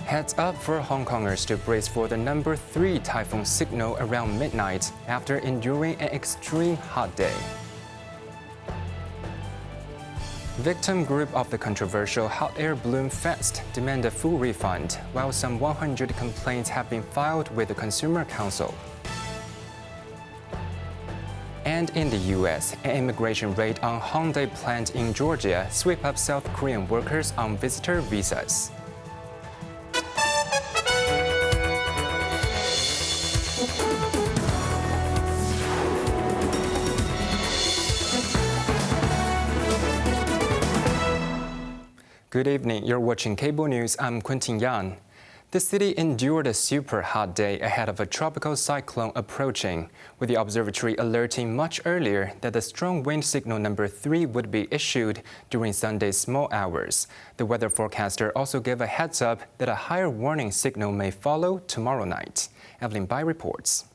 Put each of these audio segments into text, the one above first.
Heads up for Hongkongers to brace for the number 3 typhoon signal around midnight after enduring an extreme hot day. Victim group of the controversial hot air balloon fest demand a full refund, while some 100 complaints have been filed with the Consumer Council. And in the U.S., an immigration raid on Hyundai plant in Georgia swept up South Korean workers on visitor visas. Good evening, you're watching Cable News. I'm Quentin Yan. The city endured a super hot day ahead of a tropical cyclone approaching, with the observatory alerting much earlier that the strong wind signal number 3 would be issued during Sunday's small hours. The weather forecaster also gave a heads up that a higher warning signal may follow tomorrow night. Evelyn Bai reports.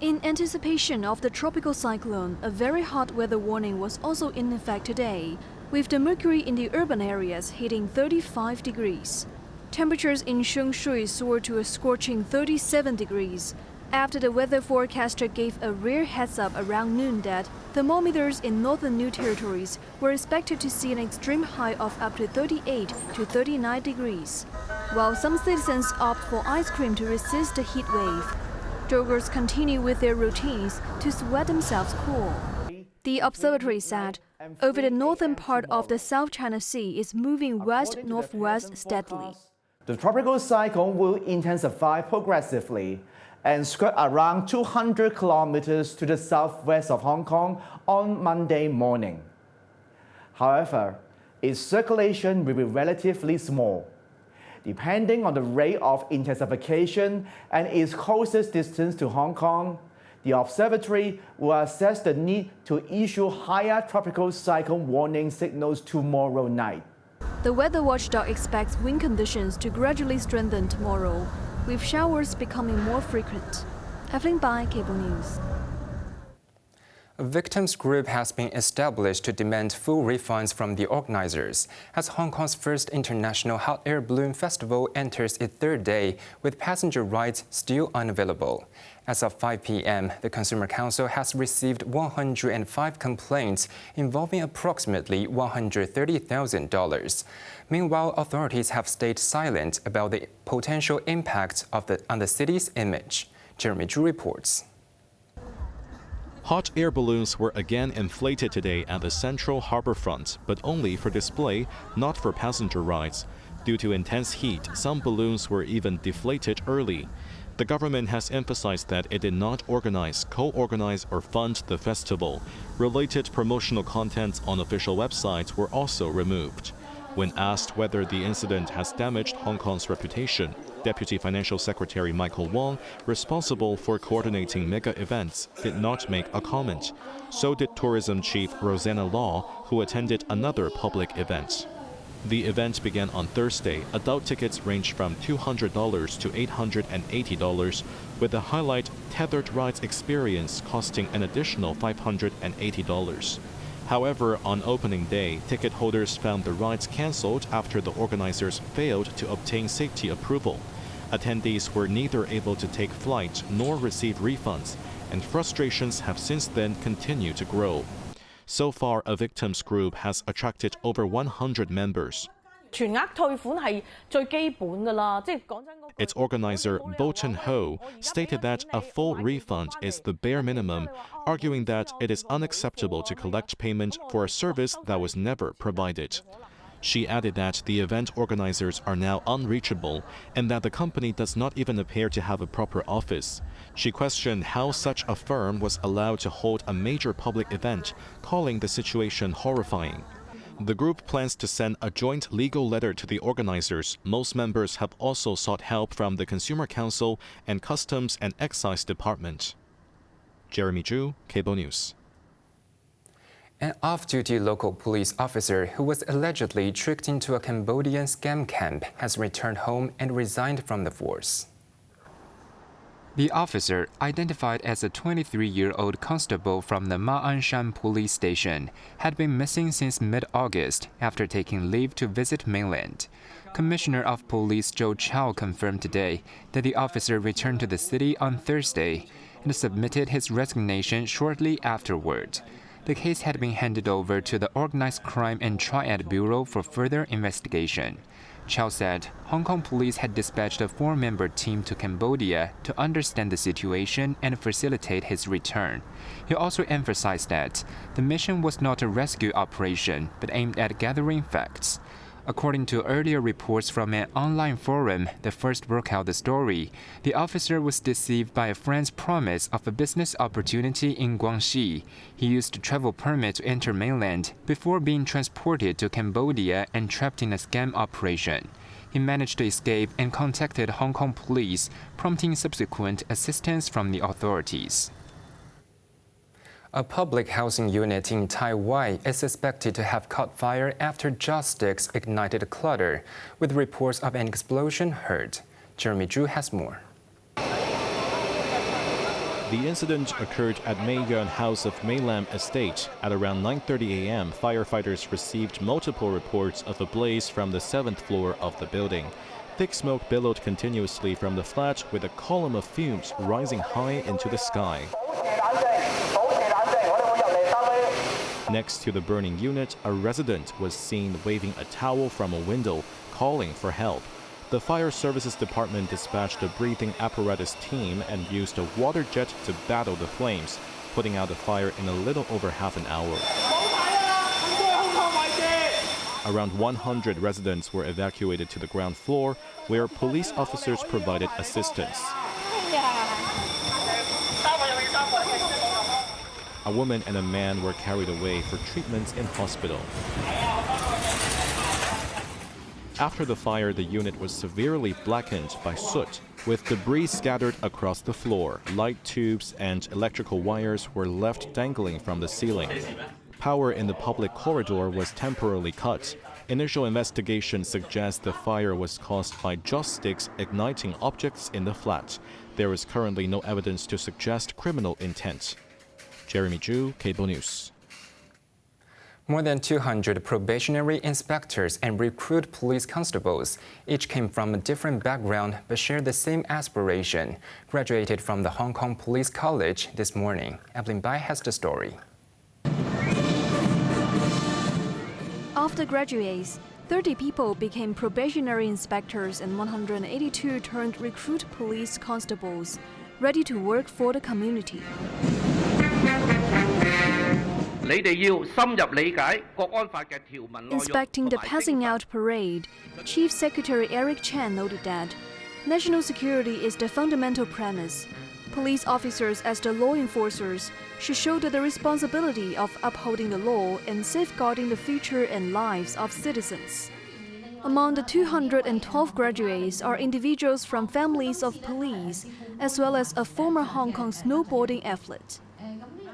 In anticipation of the tropical cyclone, a very hot weather warning was also in effect today, with the mercury in the urban areas hitting 35 degrees. Temperatures in Shengshui soared to a scorching 37 degrees, after the weather forecaster gave a rare heads-up around noon that thermometers in northern New Territories were expected to see an extreme high of up to 38 to 39 degrees. While some citizens opt for ice cream to resist the heat wave, joggers continue with their routines to sweat themselves cool. The observatory said, over the northern part of the South China Sea is moving west-northwest steadily. The tropical cyclone will intensify progressively and skirt around 200 kilometers to the southwest of Hong Kong on Monday morning. However, its circulation will be relatively small. Depending on the rate of intensification and its closest distance to Hong Kong, the observatory will assess the need to issue higher tropical cyclone warning signals tomorrow night. The weather watchdog expects wind conditions to gradually strengthen tomorrow, with showers becoming more frequent. Evelyn Bai, Cable News. A victims group has been established to demand full refunds from the organizers, as Hong Kong's first international hot air balloon festival enters its third day, with passenger rides still unavailable. As of 5 p.m., the Consumer Council has received 105 complaints involving approximately $130,000. Meanwhile, authorities have stayed silent about the potential impact on the city's image. Jeremy Zhu reports. Hot air balloons were again inflated today at the central harborfront, but only for display, not for passenger rides. Due to intense heat, some balloons were even deflated early. The government has emphasized that it did not organize, co-organize, or fund the festival. Related promotional contents on official websites were also removed. When asked whether the incident has damaged Hong Kong's reputation, Deputy Financial Secretary Michael Wong, responsible for coordinating mega events, did not make a comment. So did Tourism Chief Rosanna Law, who attended another public event. The event began on Thursday. Adult tickets ranged from $200 to $880, with the highlight tethered rides experience costing an additional $580. However, on opening day, ticket holders found the rides cancelled after the organizers failed to obtain safety approval. Attendees were neither able to take flight nor receive refunds, and frustrations have since then continued to grow. So far, a victims group has attracted over 100 members. Its organizer, Bolton Ho, stated that a full refund is the bare minimum, arguing that it is unacceptable to collect payment for a service that was never provided. She added that the event organizers are now unreachable and that the company does not even appear to have a proper office. She questioned how such a firm was allowed to hold a major public event, calling the situation horrifying. The group plans to send a joint legal letter to the organizers. Most members have also sought help from the Consumer Council and Customs and Excise Department. Jeremy Zhu, Cable News. An off-duty local police officer who was allegedly tricked into a Cambodian scam camp has returned home and resigned from the force. The officer, identified as a 23-year-old constable from the Ma'anshan police station, had been missing since mid-August after taking leave to visit mainland. Commissioner of Police Zhou Chao confirmed today that the officer returned to the city on Thursday and submitted his resignation shortly afterward. The case had been handed over to the Organized Crime and Triad Bureau for further investigation. Chao said Hong Kong police had dispatched a 4-member team to Cambodia to understand the situation and facilitate his return. He also emphasized that the mission was not a rescue operation, but aimed at gathering facts. According to earlier reports from an online forum that first broke out the story, the officer was deceived by a friend's promise of a business opportunity in Guangxi. He used a travel permit to enter mainland before being transported to Cambodia and trapped in a scam operation. He managed to escape and contacted Hong Kong police, prompting subsequent assistance from the authorities. A public housing unit in Taiwan is suspected to have caught fire after joss sticks ignited clutter, with reports of an explosion heard. Jeremy Zhu has more. The incident occurred at Meiyuan House of Meilam Estate. At around 9:30 a.m., firefighters received multiple reports of a blaze from the 7th floor of the building. Thick smoke billowed continuously from the flat, with a column of fumes rising high into the sky. Next to the burning unit, a resident was seen waving a towel from a window, calling for help. The fire services department dispatched a breathing apparatus team and used a water jet to battle the flames, putting out the fire in a little over half an hour. Around 100 residents were evacuated to the ground floor, where police officers provided assistance. A woman and a man were carried away for treatment in hospital. After the fire, the unit was severely blackened by soot, with debris scattered across the floor. Light tubes and electrical wires were left dangling from the ceiling. Power in the public corridor was temporarily cut. Initial investigation suggests the fire was caused by joss sticks igniting objects in the flat. There is currently no evidence to suggest criminal intent. Jeremy Zhu, Cable News. More than 200 probationary inspectors and recruit police constables, each came from a different background but shared the same aspiration, graduated from the Hong Kong Police College this morning. Evelyn Bai has the story. After graduates, 30 people became probationary inspectors and 182 turned recruit police constables, ready to work for the community. Inspecting the passing out parade, Chief Secretary Eric Chan noted that national security is the fundamental premise. Police officers, as the law enforcers, should shoulder the responsibility of upholding the law and safeguarding the future and lives of citizens. Among the 212 graduates are individuals from families of police, as well as a former Hong Kong snowboarding athlete.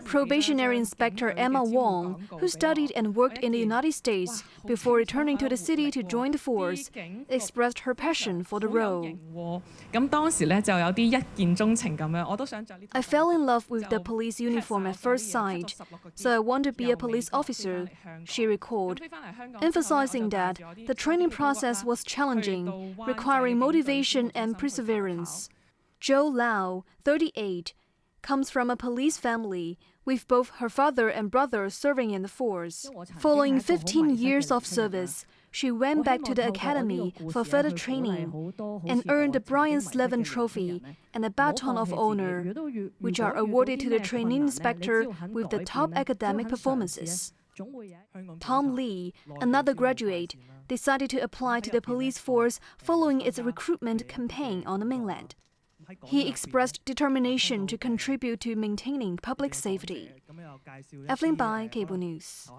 Probationary Inspector Emma Wong, who studied and worked in the United States before returning to the city to join the force, expressed her passion for the role. I fell in love with the police uniform at first sight, so I want to be a police officer, she recalled, emphasizing that the training process was challenging, requiring motivation and perseverance. Zhou Lao, 38, comes from a police family, with both her father and brother serving in the force. Following 15 years of service, she went back to the academy for further training and earned the Brian Slevin Trophy and the Baton of Honor, which are awarded to the training inspector with the top academic performances. Tom Lee, another graduate, decided to apply to the police force following its recruitment campaign on the mainland. He expressed determination to contribute to maintaining public safety. Evelyn Bai, Cable News.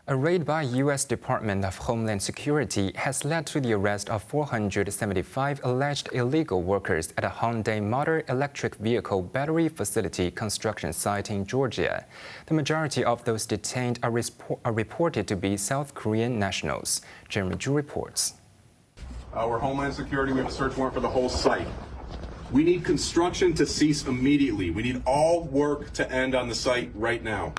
A raid by U.S. Department of Homeland Security has led to the arrest of 475 alleged illegal workers at a Hyundai motor electric vehicle battery facility construction site in Georgia. The majority of those detained are reported to be South Korean nationals. Jeremy Zhu reports. We're Homeland Security. We have a search warrant for the whole site. We need construction to cease immediately. We need all work to end on the site right now.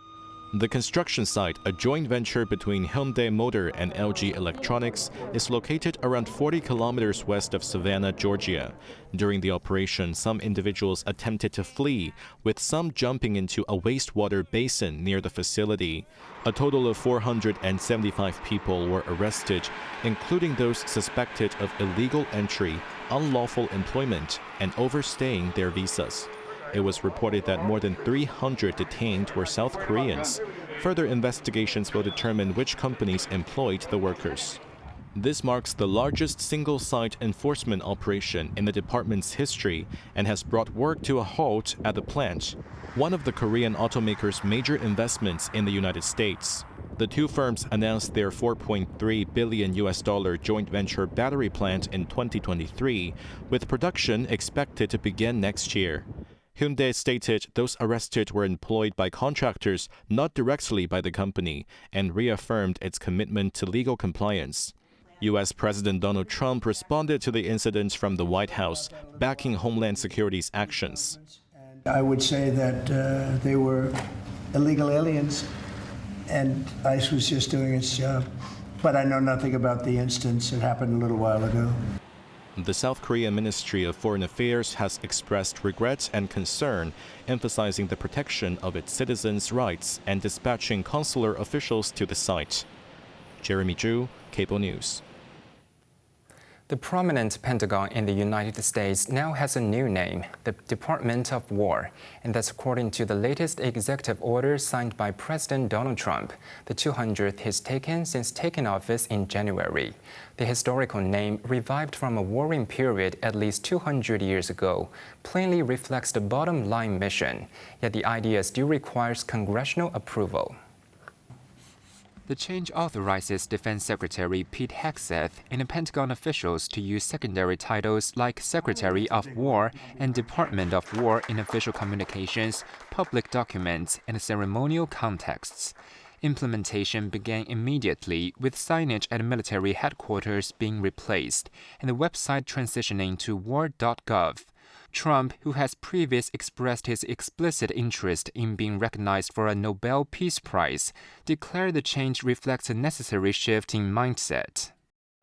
The construction site, a joint venture between Hyundai Motor and LG Electronics, is located around 40 kilometers west of Savannah, Georgia. During the operation, some individuals attempted to flee, with some jumping into a wastewater basin near the facility. A total of 475 people were arrested, including those suspected of illegal entry, unlawful employment, and overstaying their visas. It was reported that more than 300 detained were South Koreans. Further investigations will determine which companies employed the workers. This marks the largest single-site enforcement operation in the department's history and has brought work to a halt at the plant, one of the Korean automaker's major investments in the United States. The two firms announced their $4.3 billion joint venture battery plant in 2023, with production expected to begin next year. Hyundai stated those arrested were employed by contractors, not directly by the company, and reaffirmed its commitment to legal compliance. U.S. President Donald Trump responded to the incidents from the White House, backing Homeland Security's actions. I would say that they were illegal aliens, and ICE was just doing its job. But I know nothing about the instance. It happened a little while ago. The South Korean Ministry of Foreign Affairs has expressed regret and concern, emphasizing the protection of its citizens' rights and dispatching consular officials to the site. Jeremy Zhu, Cable News. The prominent Pentagon in the United States now has a new name, the Department of War, and that's according to the latest executive order signed by President Donald Trump, the 200th he's taken since taking office in January. The historical name, revived from a warring period at least 200 years ago, plainly reflects the bottom-line mission, yet the idea still requires congressional approval. The change authorizes Defense Secretary Pete Hegseth and Pentagon officials to use secondary titles like Secretary of War and Department of War in official communications, public documents, and ceremonial contexts. Implementation began immediately, with signage at military headquarters being replaced and the website transitioning to war.gov. Trump, who has previously expressed his explicit interest in being recognized for a Nobel Peace Prize, declared the change reflects a necessary shift in mindset.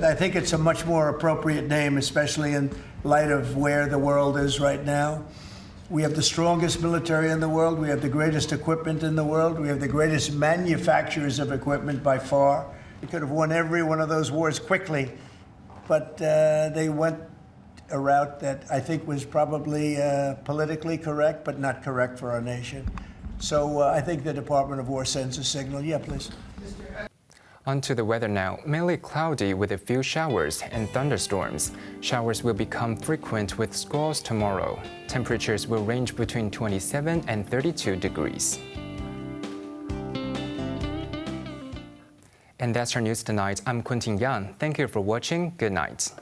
I think it's a much more appropriate name, especially in light of where the world is right now. We have the strongest military in the world. We have the greatest equipment in the world. We have the greatest manufacturers of equipment by far. We could have won every one of those wars quickly, but they went a route that I think was probably politically correct, but not correct for our nation. So I think the Department of War sends a signal. Yeah, please. On to the weather now. Mainly cloudy with a few showers and thunderstorms. Showers will become frequent with squalls tomorrow. Temperatures will range between 27 and 32 degrees. And that's our news tonight. I'm Quentin Yang. Thank you for watching. Good night.